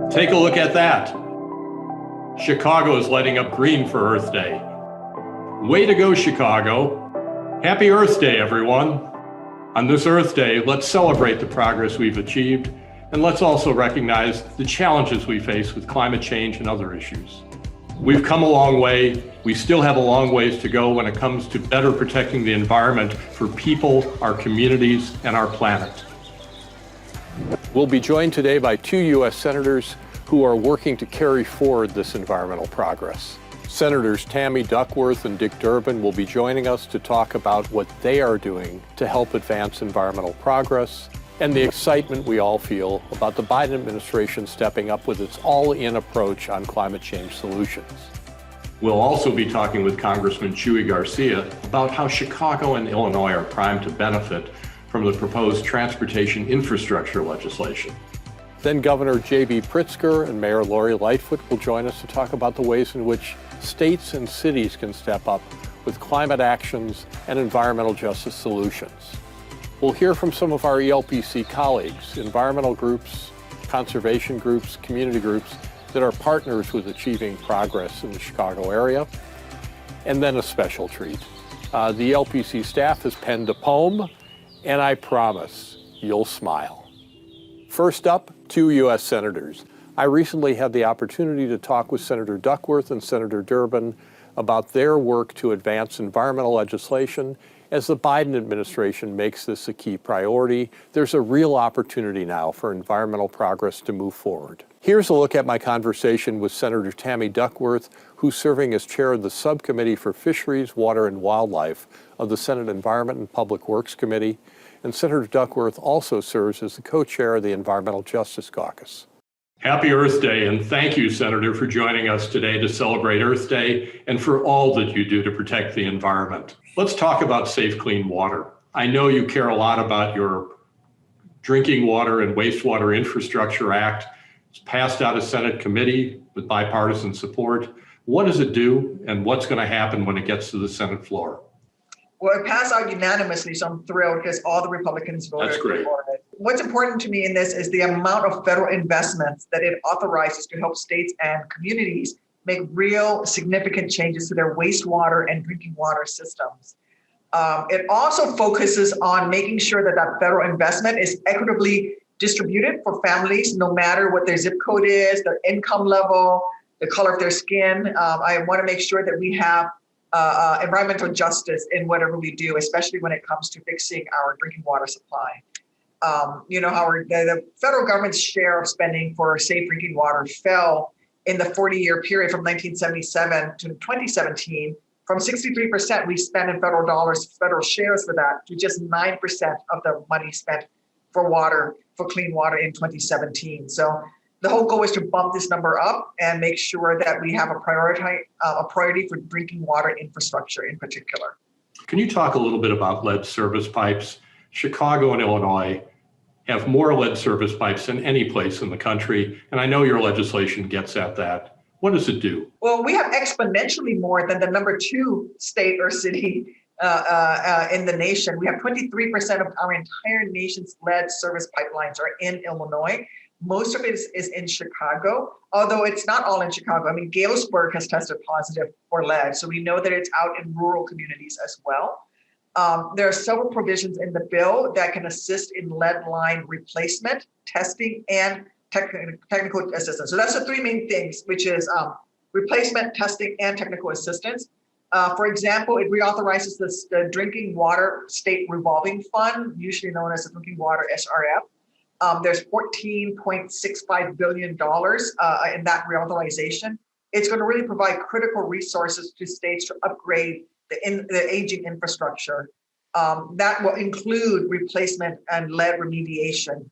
Take a look at that. Chicago is lighting up green for Earth Day. Way to go, Chicago. Happy Earth Day, everyone. On this Earth Day, let's celebrate the progress we've achieved, and let's also recognize the challenges we face with climate change and other issues. We've come a long way. We still have a long ways to go when it comes to better protecting the environment for people, our communities, and our planet. We'll be joined today by two U.S. senators who are working to carry forward this environmental progress. Senators Tammy Duckworth and Dick Durbin will be joining us to talk about what they are doing to help advance environmental progress and the excitement we all feel about the Biden administration stepping up with its all-in approach on climate change solutions. We'll also be talking with Congressman Chuy Garcia about how Chicago and Illinois are primed to benefit from the proposed transportation infrastructure legislation. Then Governor JB Pritzker and Mayor Lightfoot will join us to talk about the ways in which states and cities can step up with climate actions and environmental justice solutions. We'll hear from some of our ELPC colleagues, environmental groups, conservation groups, community groups that are partners with achieving progress in the Chicago area. And then a special treat. The ELPC staff has penned a poem, and I promise you'll smile. First up, two U.S. senators. I recently had the opportunity to talk with Senator Duckworth and Senator Durbin about their work to advance environmental legislation. As the Biden administration makes this a key priority, there's a real opportunity now for environmental progress to move forward. Here's a look at my conversation with Senator Tammy Duckworth, who's serving as chair of the Subcommittee for Fisheries, Water, and Wildlife of the Senate Environment and Public Works Committee, and Senator Duckworth also serves as the co-chair of the Environmental Justice Caucus. Happy Earth Day, and thank you, Senator, for joining us today to celebrate Earth Day and for all that you do to protect the environment. Let's talk about safe, clean water. I know you care a lot about your Drinking Water and Wastewater Infrastructure Act. It's passed out of Senate committee with bipartisan support. What does it do, and what's going to happen when it gets to the Senate floor? Well, it passed out unanimously, so I'm thrilled because all the Republicans voted for it. What's important to me in this is the amount of federal investments that it authorizes to help states and communities make real significant changes to their wastewater and drinking water systems. It also focuses on making sure that that federal investment is equitably distributed for families, no matter what their zip code is, their income level, the color of their skin. I want to make sure that we have environmental justice in whatever we do, especially when it comes to fixing our drinking water supply. The federal government's share of spending for safe drinking water fell in the 40-year period from 1977 to 2017. From 63% we spent in federal dollars, federal shares for that, to just 9% of the money spent for water, for clean water in 2017. So the whole goal is to bump this number up and make sure that we have a priority for drinking water infrastructure in particular. Can you talk a little bit about lead service pipes? Chicago and Illinois have more lead service pipes than any place in the country, and I know your legislation gets at that. What does it do? Well, we have exponentially more than the number 2 state or city in the nation. We have 23% of our entire nation's lead service pipelines are in Illinois. Most of it is in Chicago, although it's not all in Chicago. I mean, Galesburg has tested positive for lead, so we know that it's out in rural communities as well. There are several provisions in the bill that can assist in lead line replacement, testing, and technical assistance. So that's the 3 main things, which is replacement, testing, and technical assistance. For example, it reauthorizes the Drinking Water State Revolving Fund, usually known as the Drinking Water SRF. There's $14.65 billion in that reauthorization. It's going to really provide critical resources to states to upgrade the aging infrastructure. That will include replacement and lead remediation.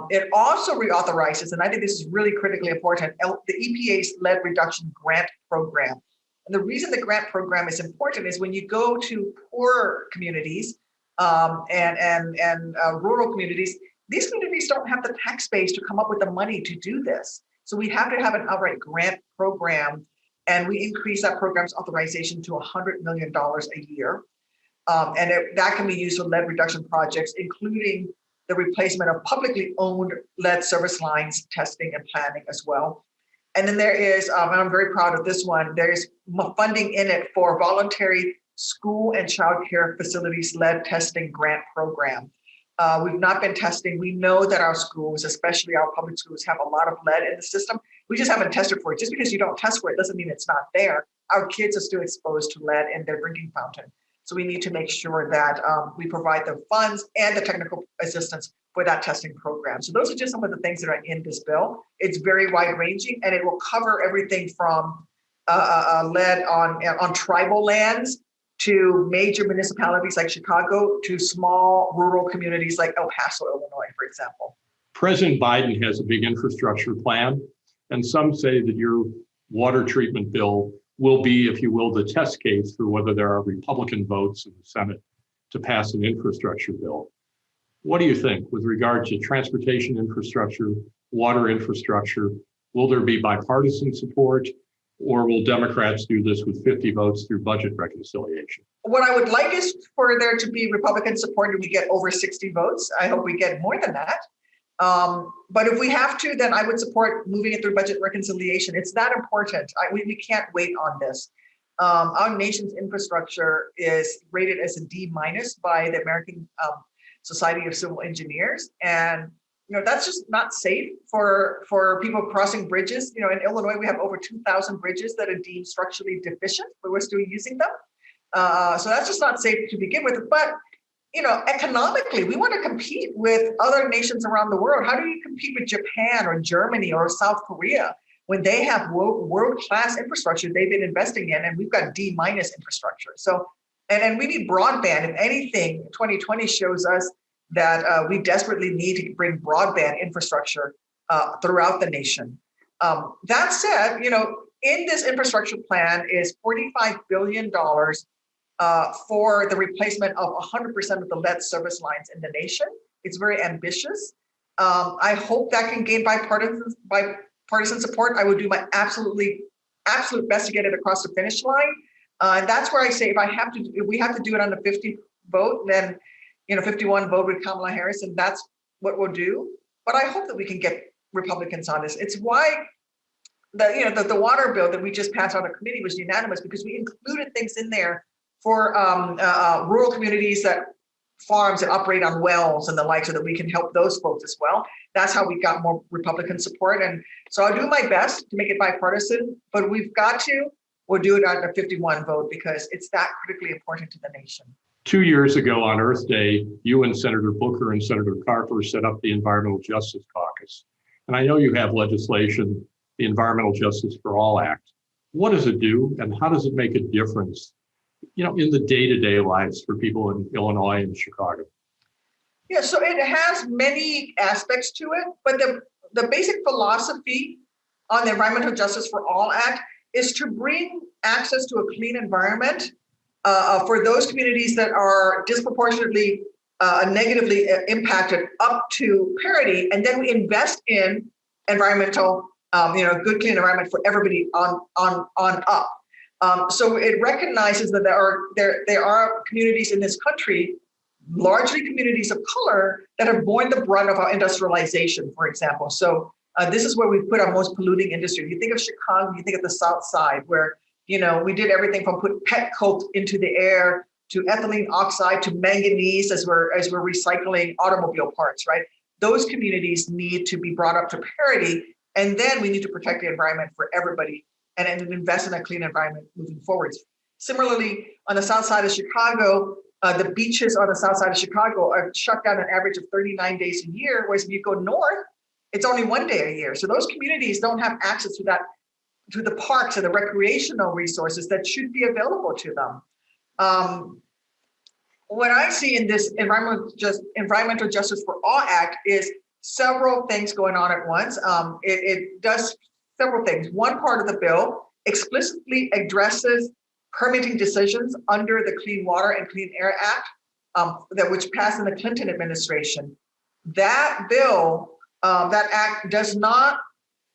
It also reauthorizes, and I think this is really critically important, the EPA's lead reduction grant program. And the reason the grant program is important is when you go to poor communities and rural communities, these communities don't have the tax base to come up with the money to do this. So we have to have an outright grant program, and we increase that program's authorization to $100 million a year. That can be used for lead reduction projects, including the replacement of publicly owned lead service lines testing and planning as well. And then there is, and I'm very proud of this one, there's funding in it for voluntary school and childcare facilities lead testing grant program. We've not been testing. We know that our schools, especially our public schools, have a lot of lead in the system. We just haven't tested for it. Just because you don't test for it doesn't mean it's not there. Our kids are still exposed to lead in their drinking fountain. So we need to make sure that we provide the funds and the technical assistance for that testing program. So those are just some of the things that are in this bill. It's very wide ranging, and it will cover everything from lead on tribal lands to major municipalities like Chicago to small rural communities like El Paso, Illinois, for example. President Biden has a big infrastructure plan, and some say that your water treatment bill will be, if you will, the test case for whether there are Republican votes in the Senate to pass an infrastructure bill. What do you think with regard to transportation infrastructure, water infrastructure? Will there be bipartisan support, or will Democrats do this with 50 votes through budget reconciliation? What I would like is for there to be Republican support and we get over 60 votes. I hope we get more than that. But if we have to, then I would support moving it through budget reconciliation. It's that important. We can't wait on this. Our nation's infrastructure is rated as a D- by the American Society of Civil Engineers. And that's just not safe for people crossing bridges. In Illinois, we have over 2,000 bridges that are deemed structurally deficient, but we're still using them. So that's just not safe to begin with. But, economically, we want to compete with other nations around the world. How do you compete with Japan or Germany or South Korea when they have world-class infrastructure they've been investing in, and we've got D- infrastructure? So, and we need broadband. If anything, 2020 shows us that we desperately need to bring broadband infrastructure throughout the nation. That said, in this infrastructure plan is $45 billion for the replacement of 100% of the lead service lines in the nation. It's very ambitious. I hope that can gain bipartisan support. I would do my absolute best to get it across the finish line. And that's where I say if we have to do it on the 50 vote, then 51 vote with Kamala Harris, and that's what we'll do. But I hope that we can get Republicans on this. It's why the water bill that we just passed out of committee was unanimous, because we included things in there for rural communities farms that operate on wells and the like, so that we can help those folks as well. That's how we got more Republican support. And so I'll do my best to make it bipartisan, but we'll do it on a 51 vote because it's that critically important to the nation. 2 years ago on Earth Day, you and Senator Booker and Senator Carper set up the Environmental Justice Caucus. And I know you have legislation, the Environmental Justice for All Act. What does it do, and how does it make a difference, in the day-to-day lives for people in Illinois and Chicago? Yeah, so it has many aspects to it, but the basic philosophy on the Environmental Justice for All Act is to bring access to a clean environment for those communities that are disproportionately negatively impacted up to parity, and then we invest in environmental, good clean environment for everybody on up. So it recognizes that there are communities in this country, largely communities of color, that have borne the brunt of our industrialization, for example. So this is where we put our most polluting industry. You think of Chicago, you think of the South Side, where we did everything from put pet coke into the air to ethylene oxide to manganese as we're recycling automobile parts, right? Those communities need to be brought up to parity, and then we need to protect the environment for everybody and invest in a clean environment moving forwards. Similarly, on the South Side of Chicago, the beaches on the South Side of Chicago are shut down an average of 39 days a year, whereas if you go north, it's only 1 day a year. So those communities don't have access to the parks and the recreational resources that should be available to them. What I see in this Environmental Justice for All Act is several things going on at once. It does several things. One part of the bill explicitly addresses permitting decisions under the Clean Water and Clean Air Act, which passed in the Clinton administration. That bill, that act does not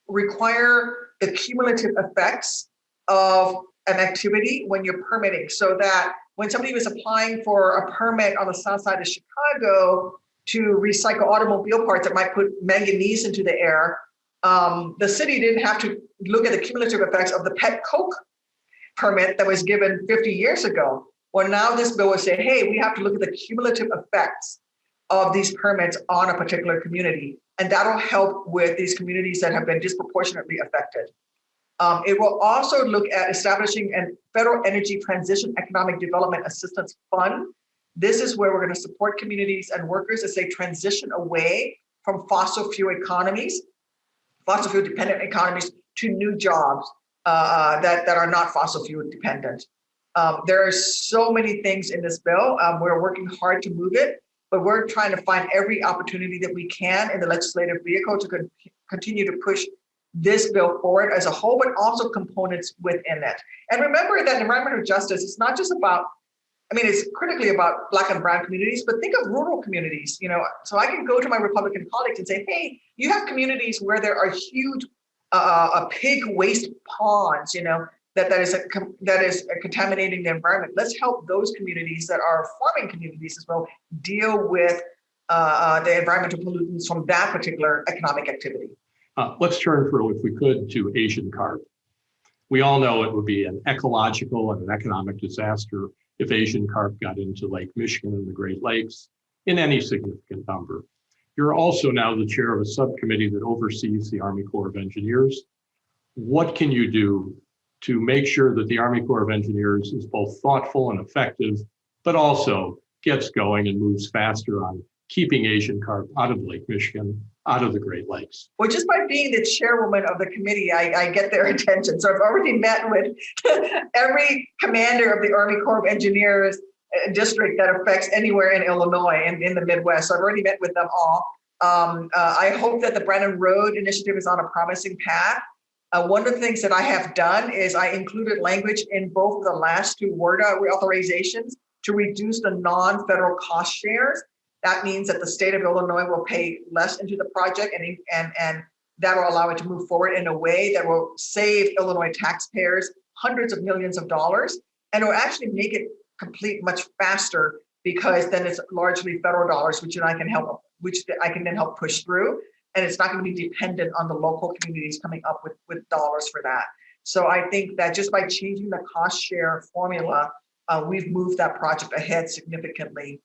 require the cumulative effects of an activity when you're permitting, so that when somebody was applying for a permit on the South Side of Chicago, to recycle automobile parts that might put manganese into the air. The city didn't have to look at the cumulative effects of the pet coke permit that was given 50 years ago. Well, now this bill will say, hey, we have to look at the cumulative effects of these permits on a particular community. And that'll help with these communities that have been disproportionately affected. It will also look at establishing a federal energy transition economic development assistance fund. This is where we're going to support communities and workers as they transition away from fossil fuel dependent economies to new jobs that are not fossil fuel dependent. There are so many things in this bill. We're working hard to move it, but we're trying to find every opportunity that we can in the legislative vehicle to continue to push this bill forward as a whole, but also components within it. And remember that environmental justice is not just about, it's critically about Black and brown communities, but think of rural communities, so I can go to my Republican colleagues and say, hey, you have communities where there are huge pig waste ponds, that is contaminating the environment. Let's help those communities that are farming communities as well deal with the environmental pollutants from that particular economic activity. Let's turn, if we could, to Asian carp. We all know it would be an ecological and an economic disaster if Asian carp got into Lake Michigan and the Great Lakes in any significant number. You're also now the chair of a subcommittee that oversees the Army Corps of Engineers. What can you do to make sure that the Army Corps of Engineers is both thoughtful and effective, but also gets going and moves faster on keeping Asian carp out of Lake Michigan, out of the Great Lakes? Well, just by being the chairwoman of the committee, I get their attention. So I've already met with every commander of the Army Corps of Engineers district that affects anywhere in Illinois and in the Midwest. So I've already met with them all. I hope that the Brandon Road Initiative is on a promising path. One of the things that I have done is I included language in both of the last two WRDA reauthorizations to reduce the non-federal cost shares. That means that the state of Illinois will pay less into the project, and that will allow it to move forward in a way that will save Illinois taxpayers hundreds of millions of dollars, and it will actually make it complete much faster, because then it's largely federal dollars, which I can then help push through, and it's not going to be dependent on the local communities coming up with dollars for that. So I think that just by changing the cost share formula, we've moved that project ahead significantly.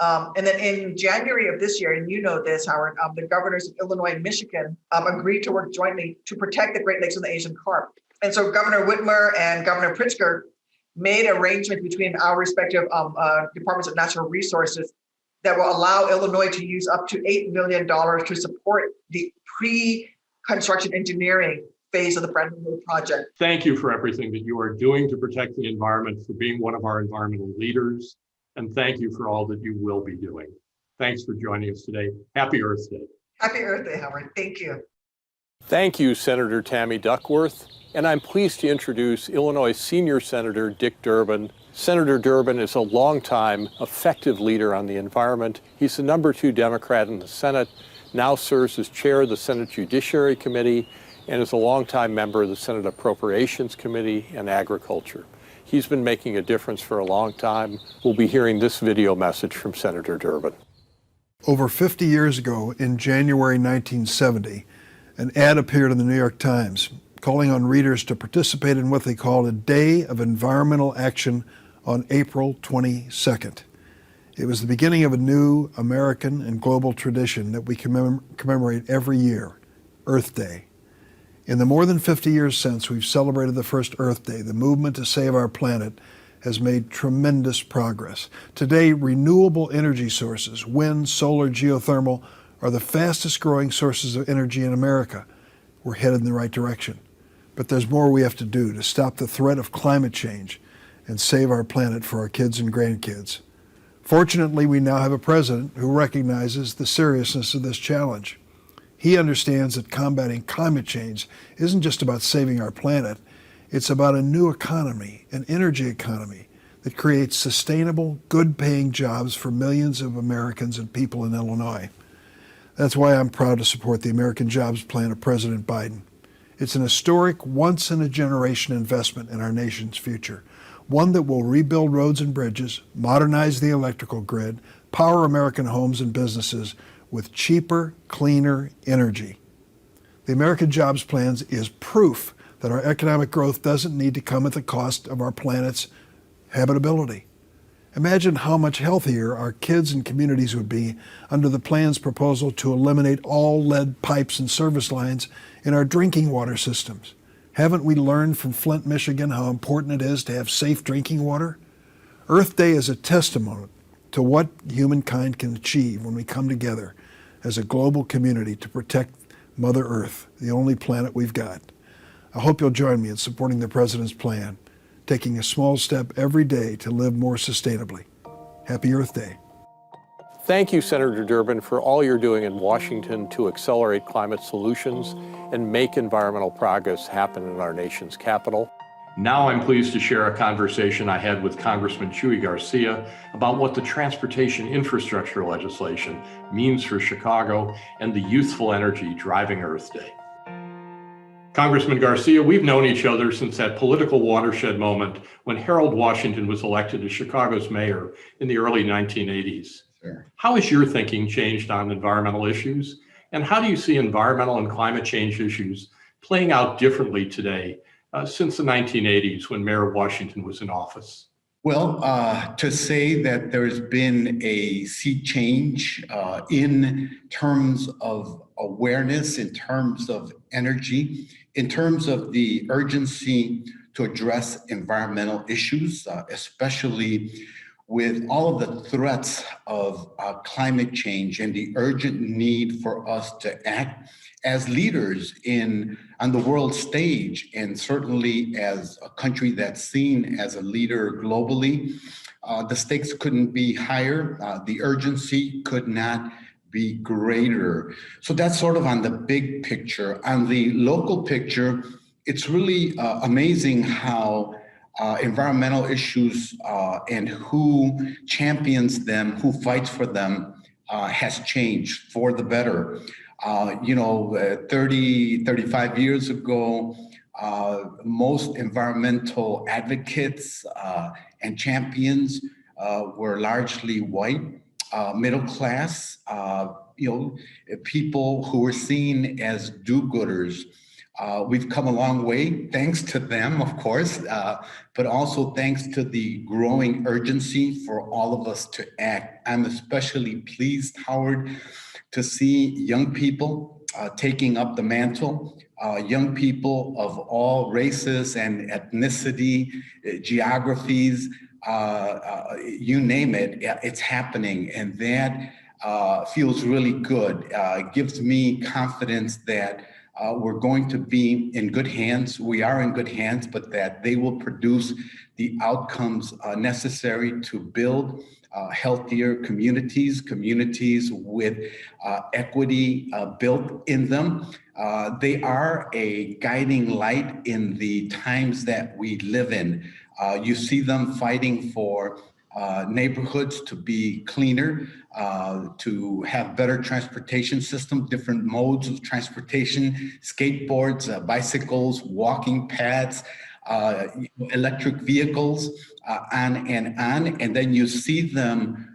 And then in January of this year, and you know this, Howard, the governors of Illinois and Michigan agreed to work jointly to protect the Great Lakes and the Asian carp. And so Governor Whitmer and Governor Pritzker made arrangements between our respective departments of natural resources that will allow Illinois to use up to $8 million to support the pre-construction engineering phase of the Brandon Road project. Thank you for everything that you are doing to protect the environment, for being one of our environmental leaders. And thank you for all that you will be doing. Thanks for joining us today. Happy Earth Day. Happy Earth Day, Howard. Thank you. Thank you, Senator Tammy Duckworth. And I'm pleased to introduce Illinois Senior Senator Dick Durbin. Senator Durbin is a longtime effective leader on the environment. He's the #2 Democrat in the Senate, now serves as chair of the Senate Judiciary Committee, and is a longtime member of the Senate Appropriations Committee and Agriculture. He's been making a difference for a long time. We'll be hearing this video message from Senator Durbin. Over 50 years ago, in January 1970, an ad appeared in the New York Times calling on readers to participate in what they called a Day of Environmental Action on April 22nd. It was the beginning of a new American and global tradition that we commemorate every year, Earth Day. In the more than 50 years since we've celebrated the first Earth Day, the movement to save our planet has made tremendous progress. Today, renewable energy sources, wind, solar, geothermal, are the fastest growing sources of energy in America. We're headed in the right direction. But there's more we have to do to stop the threat of climate change and save our planet for our kids and grandkids. Fortunately, we now have a president who recognizes the seriousness of this challenge. He understands that combating climate change isn't just about saving our planet, it's about a new economy, an energy economy that creates sustainable, good-paying jobs for millions of Americans and people in Illinois. That's why I'm proud to support the American Jobs Plan of President Biden. It's an historic, once-in-a-generation investment in our nation's future, one that will rebuild roads and bridges, modernize the electrical grid, power American homes and businesses with cheaper, cleaner energy. The American Jobs Plan is proof that our economic growth doesn't need to come at the cost of our planet's habitability. Imagine how much healthier our kids and communities would be under the plan's proposal to eliminate all lead pipes and service lines in our drinking water systems. Haven't we learned from Flint, Michigan, how important it is to have safe drinking water? Earth Day is a testament to what humankind can achieve when we come together as a global community to protect Mother Earth, the only planet we've got. I hope you'll join me in supporting the President's plan, taking a small step every day to live more sustainably. Happy Earth Day. Thank you, Senator Durbin, for all you're doing in Washington to accelerate climate solutions and make environmental progress happen in our nation's capital. Now I'm pleased to share a conversation I had with Congressman Chuy Garcia about what the transportation infrastructure legislation means for Chicago and the youthful energy driving Earth Day. Congressman Garcia, we've known each other since that political watershed moment when Harold Washington was elected as Chicago's mayor in the early 1980s. Sure. How has your thinking changed on environmental issues? And how do you see environmental and climate change issues playing out differently today since the 1980s when Mayor Washington was in office? Well, to say that there's been a sea change in terms of awareness, in terms of energy, in terms of the urgency to address environmental issues, especially with all of the threats of climate change and the urgent need for us to act as leaders on the world stage, and certainly as a country that's seen as a leader globally. The stakes couldn't be higher. The urgency could not be greater. So that's sort of on the big picture. On the local picture, it's really amazing how environmental issues and who champions them, who fights for them, has changed for the better. 35 years ago, most environmental advocates and champions were largely white, middle class, people who were seen as do-gooders. We've come a long way, thanks to them, of course, but also thanks to the growing urgency for all of us to act. I'm especially pleased, Howard, to see young people taking up the mantle, young people of all races and ethnicity, geographies, you name it, it's happening. And that feels really good. It gives me confidence that we're going to be in good hands. We are in good hands, but that they will produce the outcomes necessary to build healthier communities with equity built in them. They are a guiding light in the times that we live in. You see them fighting for neighborhoods to be cleaner, to have better transportation system, different modes of transportation, skateboards, bicycles, walking paths, electric vehicles, on and on. And then you see them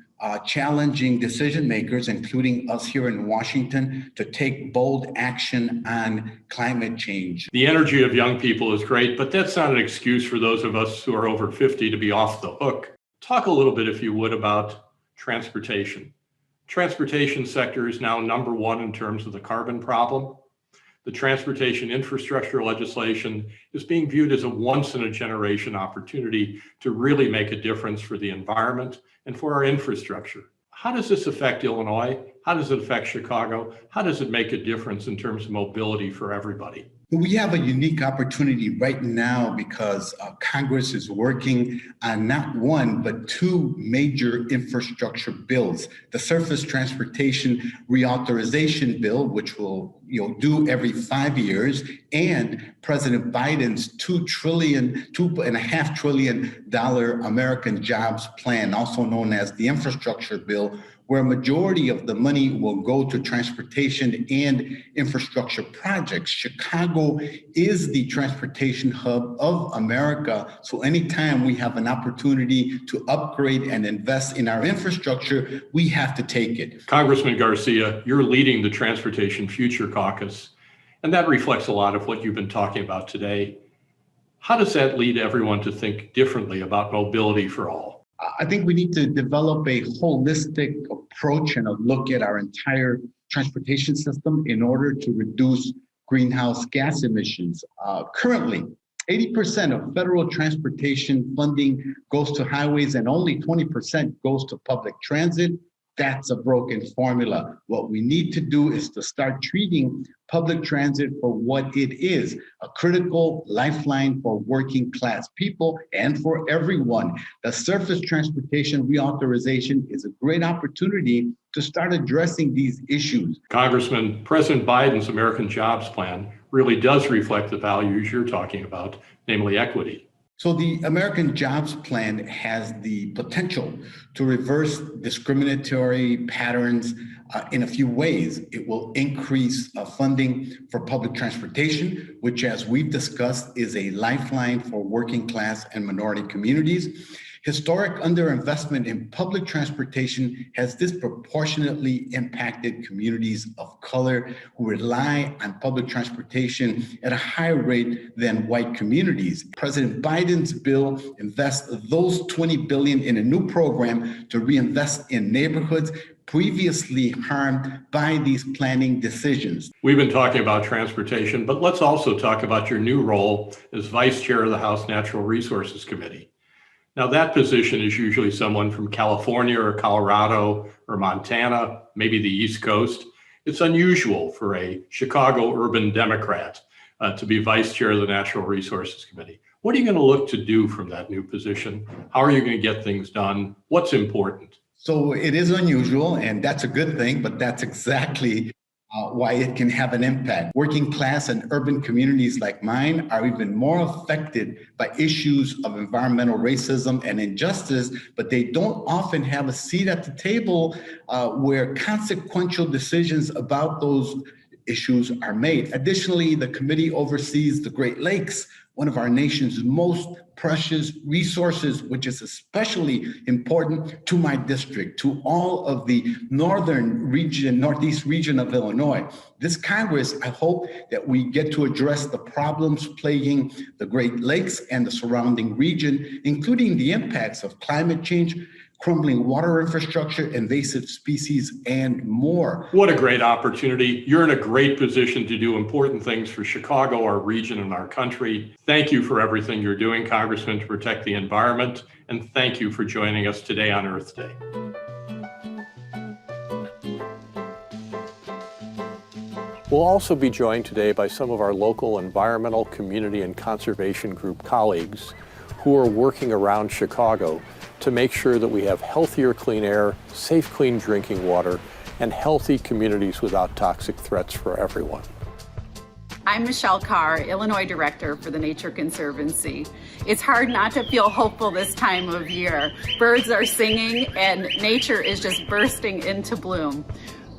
challenging decision makers, including us here in Washington, to take bold action on climate change. The energy of young people is great, but that's not an excuse for those of us who are over 50 to be off the hook. Talk a little bit, if you would, about transportation. Transportation sector is now number one in terms of the carbon problem. The transportation infrastructure legislation is being viewed as a once-in-a-generation opportunity to really make a difference for the environment and for our infrastructure. How does this affect Illinois? How does it affect Chicago? How does it make a difference in terms of mobility for everybody? We have a unique opportunity right now because Congress is working on not one, but two major infrastructure bills. The Surface Transportation Reauthorization Bill, which will do every 5 years, and President Biden's $2.5 trillion American Jobs Plan, also known as the Infrastructure Bill, where a majority of the money will go to transportation and infrastructure projects. Chicago is the transportation hub of America. So anytime we have an opportunity to upgrade and invest in our infrastructure, we have to take it. Congressman Garcia, you're leading the Transportation Future Caucus, and that reflects a lot of what you've been talking about today. How does that lead everyone to think differently about mobility for all? I think we need to develop a holistic approach and a look at our entire transportation system in order to reduce greenhouse gas emissions. Currently, 80% of federal transportation funding goes to highways and only 20% goes to public transit. That's a broken formula. What we need to do is to start treating public transit for what it is, a critical lifeline for working class people and for everyone. The surface transportation reauthorization is a great opportunity to start addressing these issues. Congressman, President Biden's American Jobs Plan really does reflect the values you're talking about, namely equity. So the American Jobs Plan has the potential to reverse discriminatory patterns in a few ways. It will increase funding for public transportation, which, as we've discussed, is a lifeline for working class and minority communities. Historic underinvestment in public transportation has disproportionately impacted communities of color who rely on public transportation at a higher rate than white communities. President Biden's bill invests those $20 billion in a new program to reinvest in neighborhoods previously harmed by these planning decisions. We've been talking about transportation, but let's also talk about your new role as Vice Chair of the House Natural Resources Committee. Now, that position is usually someone from California or Colorado or Montana, maybe the East Coast. It's unusual for a Chicago urban Democrat to be vice chair of the Natural Resources Committee. What are you going to look to do from that new position? How are you going to get things done? What's important? So it is unusual, and that's a good thing, but that's exactly why it can have an impact. Working class and urban communities like mine are even more affected by issues of environmental racism and injustice, but they don't often have a seat at the table where consequential decisions about those issues are made. Additionally, the committee oversees the Great Lakes, one of our nation's most precious resources, which is especially important to my district, to all of the northern region, northeast region of Illinois. This Congress, I hope that we get to address the problems plaguing the Great Lakes and the surrounding region, including the impacts of climate change, crumbling water infrastructure, invasive species, and more. What a great opportunity. You're in a great position to do important things for Chicago, our region, and our country. Thank you for everything you're doing, Congressman, to protect the environment. And thank you for joining us today on Earth Day. We'll also be joined today by some of our local environmental, community, and conservation group colleagues who are working around Chicago to make sure that we have healthier, clean air, safe, clean drinking water, and healthy communities without toxic threats for everyone. I'm Michelle Carr, Illinois Director for the Nature Conservancy. It's hard not to feel hopeful this time of year. Birds are singing and nature is just bursting into bloom.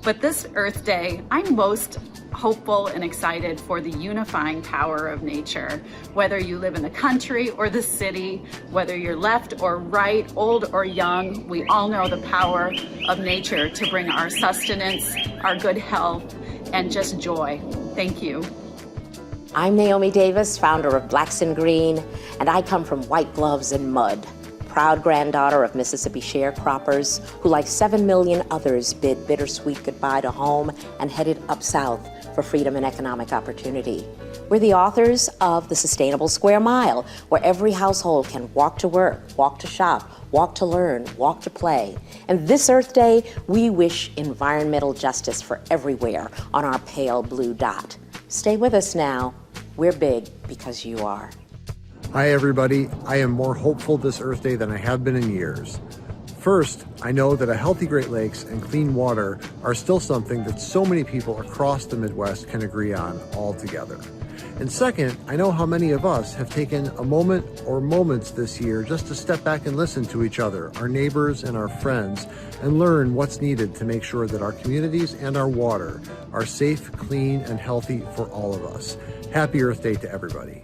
But this Earth Day, I'm most hopeful and excited for the unifying power of nature. Whether you live in the country or the city, whether you're left or right, old or young, we all know the power of nature to bring our sustenance, our good health, and just joy. Thank you. I'm Naomi Davis, founder of Blacks in Green, and I come from white gloves and mud. Proud granddaughter of Mississippi sharecroppers who, like 7 million others, bid bittersweet goodbye to home and headed up south for freedom and economic opportunity. We're the authors of The Sustainable Square Mile, where every household can walk to work, walk to shop, walk to learn, walk to play. And this Earth Day, we wish environmental justice for everywhere on our pale blue dot. Stay with us now. We're big because you are. Hi, everybody. I am more hopeful this Earth Day than I have been in years. First, I know that a healthy Great Lakes and clean water are still something that so many people across the Midwest can agree on all together. And second, I know how many of us have taken a moment or moments this year just to step back and listen to each other, our neighbors and our friends, and learn what's needed to make sure that our communities and our water are safe, clean, and healthy for all of us. Happy Earth Day to everybody.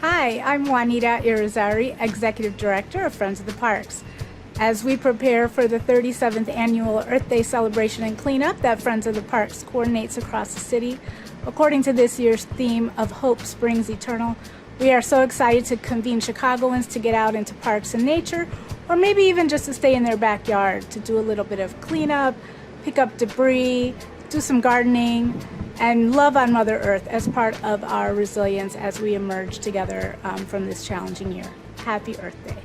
Hi, I'm Juanita Irizarry, Executive Director of Friends of the Parks. As we prepare for the 37th Annual Earth Day celebration and cleanup that Friends of the Parks coordinates across the city, according to this year's theme of Hope Springs Eternal, we are so excited to convene Chicagoans to get out into parks and nature, or maybe even just to stay in their backyard to do a little bit of cleanup, pick up debris, do some gardening, and love on Mother Earth as part of our resilience as we emerge together from this challenging year. Happy Earth Day.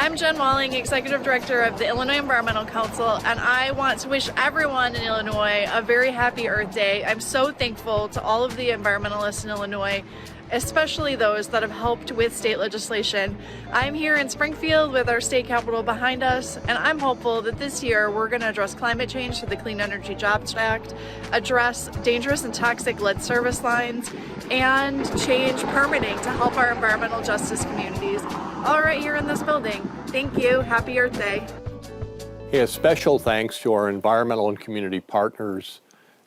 I'm Jen Walling, Executive Director of the Illinois Environmental Council, and I want to wish everyone in Illinois a very happy Earth Day. I'm so thankful to all of the environmentalists in Illinois, especially those that have helped with state legislation. I'm here in Springfield with our state capitol behind us, and I'm hopeful that this year we're going to address climate change through the Clean Energy Jobs Act, address dangerous and toxic lead service lines, and change permitting to help our environmental justice communities. All right, here in this building. Thank you. Happy Earth Day. A special thanks to our environmental and community partners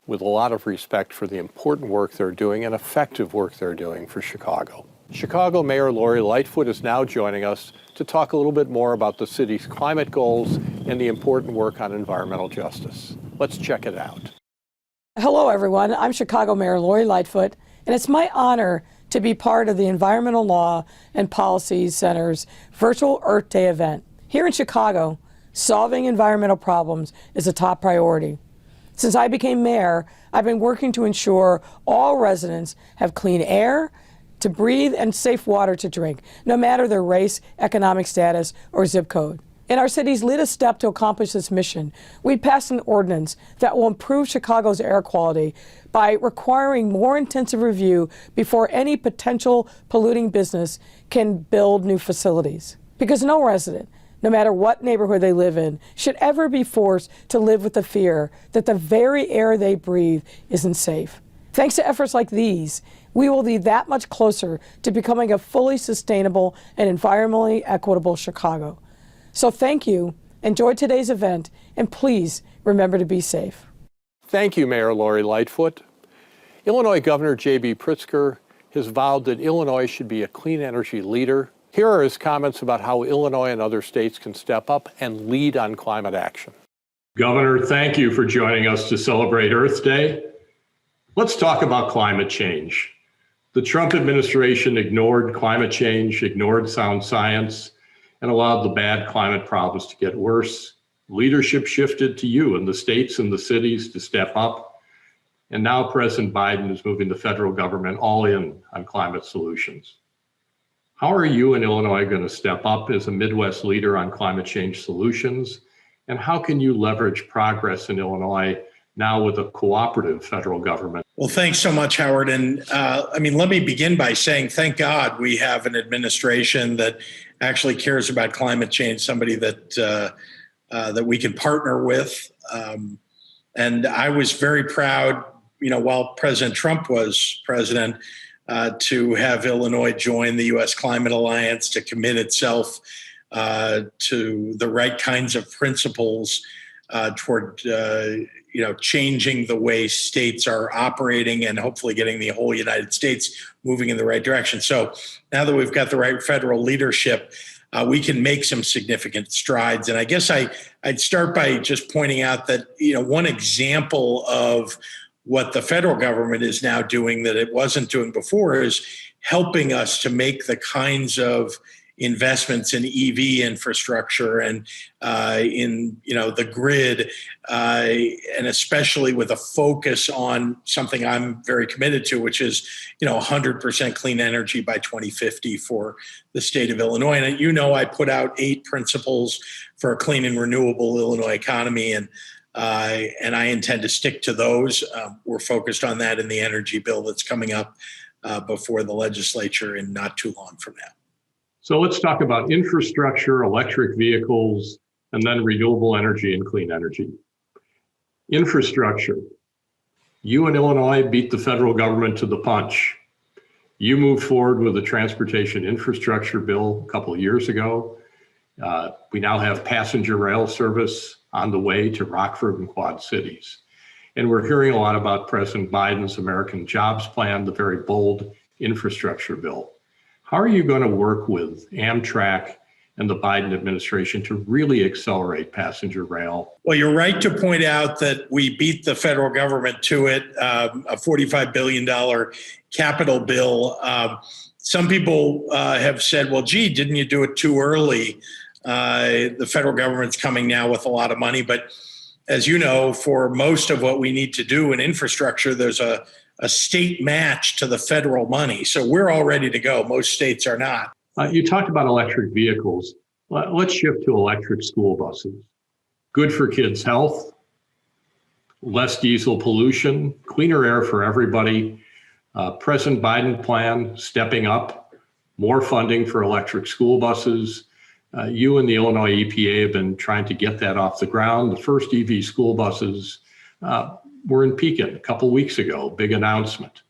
with a lot of respect for the important work they're doing and effective work they're doing for Chicago. Chicago Mayor Lori Lightfoot is now joining us to talk a little bit more about the city's climate goals and the important work on environmental justice. Let's check it out. Hello, everyone. I'm Chicago Mayor Lori Lightfoot, and it's my honor to be part of the Environmental Law and Policy Center's virtual Earth Day event. Here in Chicago, solving environmental problems is a top priority. Since I became mayor, I've been working to ensure all residents have clean air to breathe and safe water to drink, no matter their race, economic status, or zip code. In our city's latest step to accomplish this mission, we passed an ordinance that will improve Chicago's air quality by requiring more intensive review before any potential polluting business can build new facilities. Because no resident, no matter what neighborhood they live in, should ever be forced to live with the fear that the very air they breathe isn't safe. Thanks to efforts like these, we will be that much closer to becoming a fully sustainable and environmentally equitable Chicago. So thank you, enjoy today's event, and please remember to be safe. Thank you, Mayor Lori Lightfoot. Illinois Governor JB Pritzker has vowed that Illinois should be a clean energy leader. Here are his comments about how Illinois and other states can step up and lead on climate action. Governor, thank you for joining us to celebrate Earth Day. Let's talk about climate change. The Trump administration ignored climate change, ignored sound science, and allowed the bad climate problems to get worse. Leadership shifted to you and the states and the cities to step up. And now President Biden is moving the federal government all in on climate solutions. How are you in Illinois going to step up as a Midwest leader on climate change solutions? And how can you leverage progress in Illinois now with a cooperative federal government? Well, thanks so much, Howard. And let me begin by saying, thank God we have an administration that actually cares about climate change, somebody that we can partner with. And I was very proud, while President Trump was president, to have Illinois join the U.S. Climate Alliance, to commit itself to the right kinds of principles toward changing the way states are operating and hopefully getting the whole United States moving in the right direction. So now that we've got the right federal leadership, we can make some significant strides. And I guess I'd start by just pointing out that, one example of what the federal government is now doing that it wasn't doing before is helping us to make the kinds of investments in EV infrastructure and in the grid, and especially with a focus on something I'm very committed to, which is 100% clean energy by 2050 for the state of Illinois. And I put out 8 principles for a clean and renewable Illinois economy, and I intend to stick to those. We're focused on that in the energy bill that's coming up before the legislature in not too long from now. So let's talk about infrastructure, electric vehicles, and then renewable energy and clean energy. Infrastructure. You in Illinois beat the federal government to the punch. You moved forward with a transportation infrastructure bill a couple of years ago. We now have passenger rail service on the way to Rockford and Quad Cities. And we're hearing a lot about President Biden's American Jobs Plan, the very bold infrastructure bill. How are you going to work with Amtrak and the Biden administration to really accelerate passenger rail? Well, you're right to point out that we beat the federal government to it, a $45 billion capital bill. Some people have said, well, gee, didn't you do it too early? The federal government's coming now with a lot of money. But as you know, for most of what we need to do in infrastructure, there's a state match to the federal money. So we're all ready to go. Most states are not. You talked about electric vehicles. Let's shift to electric school buses. Good for kids' health, less diesel pollution, cleaner air for everybody. President Biden plan stepping up, more funding for electric school buses. You and the Illinois EPA have been trying to get that off the ground. The first EV school buses were in Pekin a couple weeks ago, big announcement.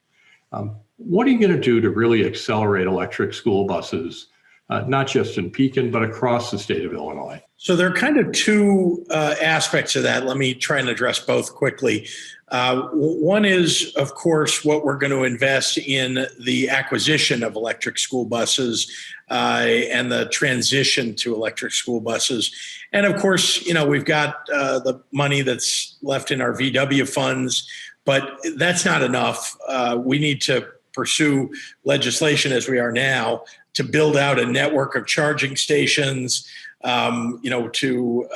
What are you going to do to really accelerate electric school buses, not just in Pekin, but across the state of Illinois? So there are kind of two aspects of that. Let me try and address both quickly. One is, of course, what we're going to invest in the acquisition of electric school buses and the transition to electric school buses. And of course, you know, we've got the money that's left in our VW funds, but that's not enough. We need to pursue legislation as we are now to build out a network of charging stations, to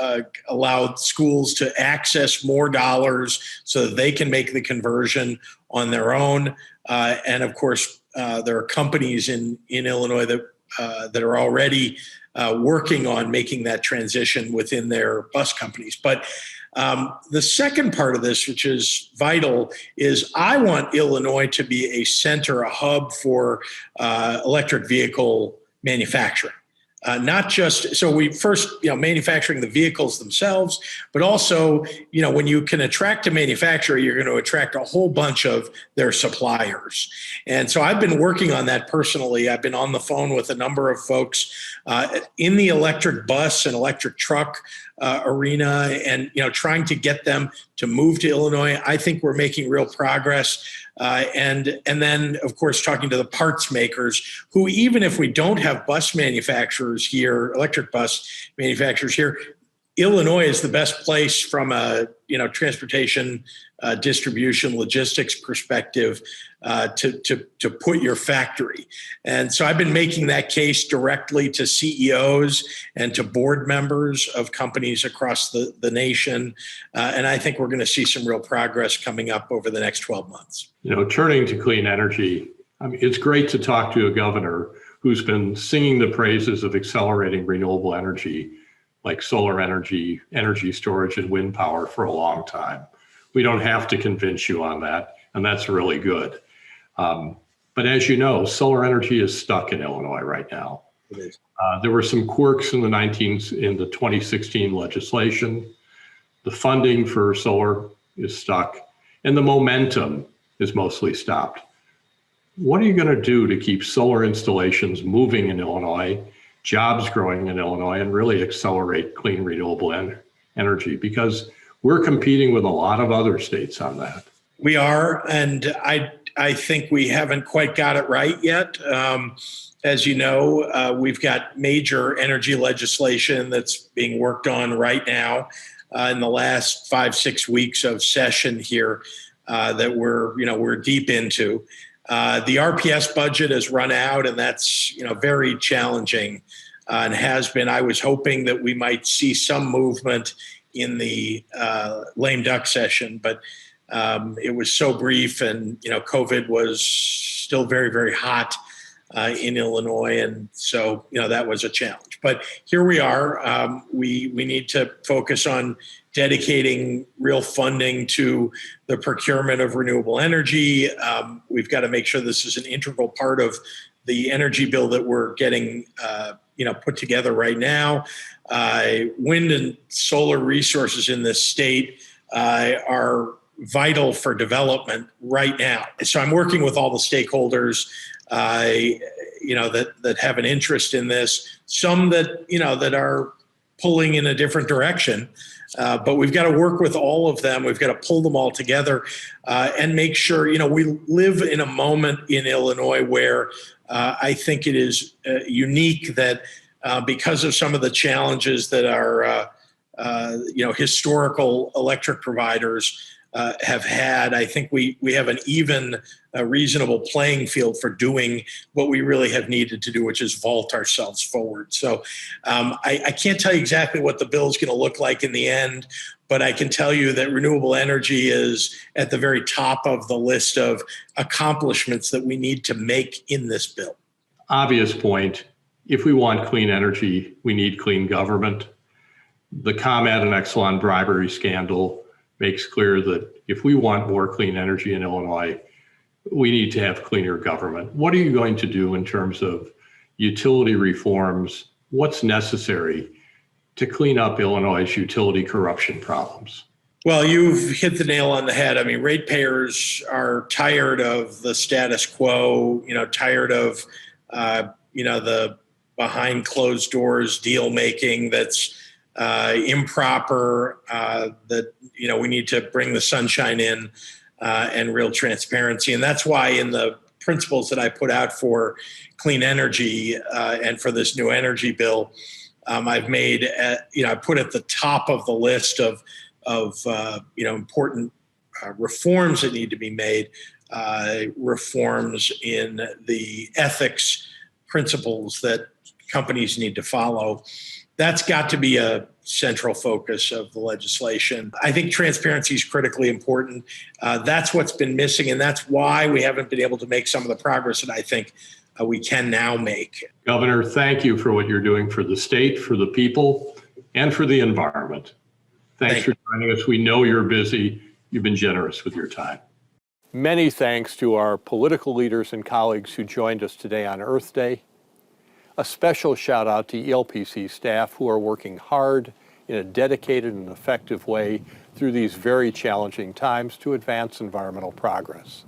allow schools to access more dollars so that they can make the conversion on their own. And of course, there are companies in Illinois that are already working on making that transition within their bus companies. But the second part of this, which is vital, is I want Illinois to be a center, a hub for electric vehicle manufacturing. Not just, so we first, manufacturing the vehicles themselves, but also, when you can attract a manufacturer, you're going to attract a whole bunch of their suppliers. And so I've been working on that personally. I've been on the phone with a number of folks in the electric bus and electric truck arena and, trying to get them to move to Illinois. I think we're making real progress. And then, of course, talking to the parts makers who, even if we don't have bus manufacturers here, electric bus manufacturers here, Illinois is the best place from a transportation, distribution, logistics perspective to put your factory. And so I've been making that case directly to CEOs and to board members of companies across the nation. And I think we're going to see some real progress coming up over the next 12 months. Turning to clean energy, it's great to talk to a governor who's been singing the praises of accelerating renewable energy, like solar energy, energy storage, and wind power for a long time. We don't have to convince you on that, and that's really good. But as you know, solar energy is stuck in Illinois right now. It is. There were some quirks in the 2016 legislation. The funding for solar is stuck, and the momentum is mostly stopped. What are you going to do to keep solar installations moving in Illinois, jobs growing in Illinois, and really accelerate clean renewable energy? Because we're competing with a lot of other states on that. We are, and I think we haven't quite got it right yet. As you know, we've got major energy legislation that's being worked on right now in the last 5-6 weeks of session here that we're deep into. The RPS budget has run out, and that's very challenging and has been. I was hoping that we might see some movement in the lame duck session, but it was so brief, and COVID was still very, very hot in Illinois, and so that was a challenge. But here we are. We need to focus on dedicating real funding to the procurement of renewable energy. We've got to make sure this is an integral part of the energy bill that we're getting put together right now. Wind and solar resources in this state are vital for development right now. So I'm working with all the stakeholders, that have an interest in this. Some that are pulling in a different direction. But we've got to work with all of them. We've got to pull them all together and make sure, we live in a moment in Illinois where I think it is unique that because of some of the challenges that our, historical electric providers have had, I think we have an even reasonable playing field for doing what we really have needed to do, which is vault ourselves forward. So I can't tell you exactly what the bill is going to look like in the end, but I can tell you that renewable energy is at the very top of the list of accomplishments that we need to make in this bill. Obvious point. If we want clean energy, we need clean government. The ComEd and Exelon bribery scandal makes clear that if we want more clean energy in Illinois, we need to have cleaner government. What are you going to do in terms of utility reforms? What's necessary to clean up Illinois' utility corruption problems? Well, you've hit the nail on the head. I mean, ratepayers are tired of the status quo, tired of, the behind closed doors deal making that's improper, that, we need to bring the sunshine in and real transparency. And that's why in the principles that I put out for clean energy and for this new energy bill, I've made, I put at the top of the list of important reforms that need to be made, reforms in the ethics principles that companies need to follow. That's got to be a central focus of the legislation. I think transparency is critically important. That's what's been missing, and that's why we haven't been able to make some of the progress that I think we can now make. Governor, thank you for what you're doing for the state, for the people, and for the environment. Thanks for joining us. We know you're busy. You've been generous with your time. Many thanks to our political leaders and colleagues who joined us today on Earth Day. A special shout out to ELPC staff who are working hard in a dedicated and effective way through these very challenging times to advance environmental progress.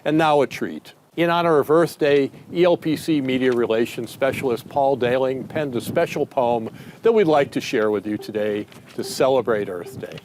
And now a treat. In honor of Earth Day, ELPC Media Relations Specialist Paul Daling penned a special poem that we'd like to share with you today to celebrate Earth Day.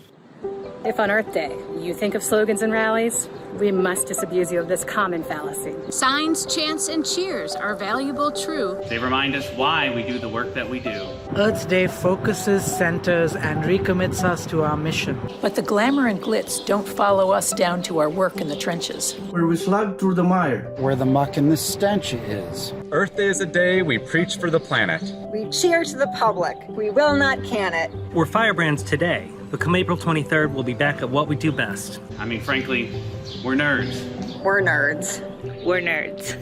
If on Earth Day you think of slogans and rallies, we must disabuse you of this common fallacy. Signs, chants, and cheers are valuable, true. They remind us why we do the work that we do. Earth Day focuses, centers, and recommits us to our mission. But the glamour and glitz don't follow us down to our work in the trenches. Where we slug through the mire. Where the muck and the stench is. Earth Day is a day we preach for the planet. We cheer to the public. We will not can it. We're firebrands today, but come April 23rd, we'll be back at what we do best. I mean, frankly, we're nerds. We're nerds. We're nerds.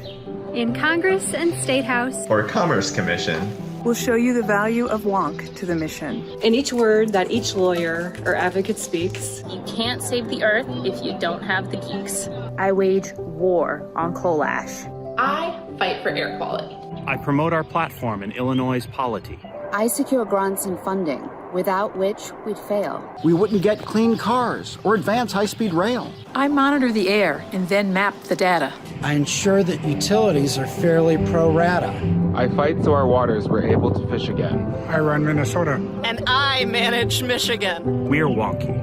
In Congress and State House. Or Commerce Commission. We'll show you the value of wonk to the mission. In each word that each lawyer or advocate speaks. You can't save the earth if you don't have the geeks. I wage war on coal ash. I fight for air quality. I promote our platform in Illinois' polity. I secure grants and funding, without which we'd fail. We wouldn't get clean cars or advance high-speed rail. I monitor the air and then map the data. I ensure that utilities are fairly pro rata. I fight so our waters were able to fish again. I run Minnesota. And I manage Michigan. We're wonky.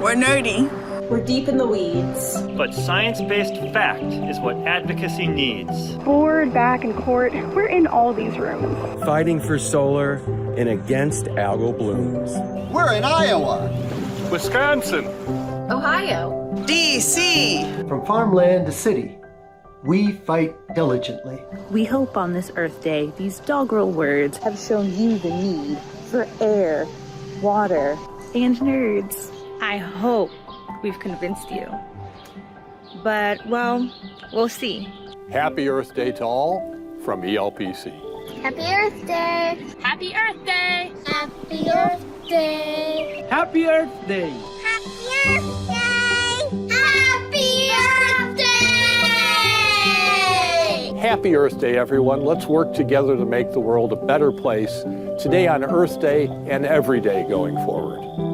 We're nerdy. We're deep in the weeds. But science-based fact is what advocacy needs. Board, back, and court, we're in all these rooms. Fighting for solar and against algal blooms. We're in Iowa. Wisconsin. Ohio. DC. From farmland to city, we fight diligently. We hope on this Earth Day, these doggerel words have shown you the need for air, water, and nerds. I hope we've convinced you. But, well, we'll see. Happy Earth Day to all from ELPC. Happy Earth Day! Happy Earth Day! Happy Earth Day! Happy Earth Day! Happy Earth Day! Happy Earth Day! Happy Earth Day, everyone. Let's work together to make the world a better place today on Earth Day and every day going forward.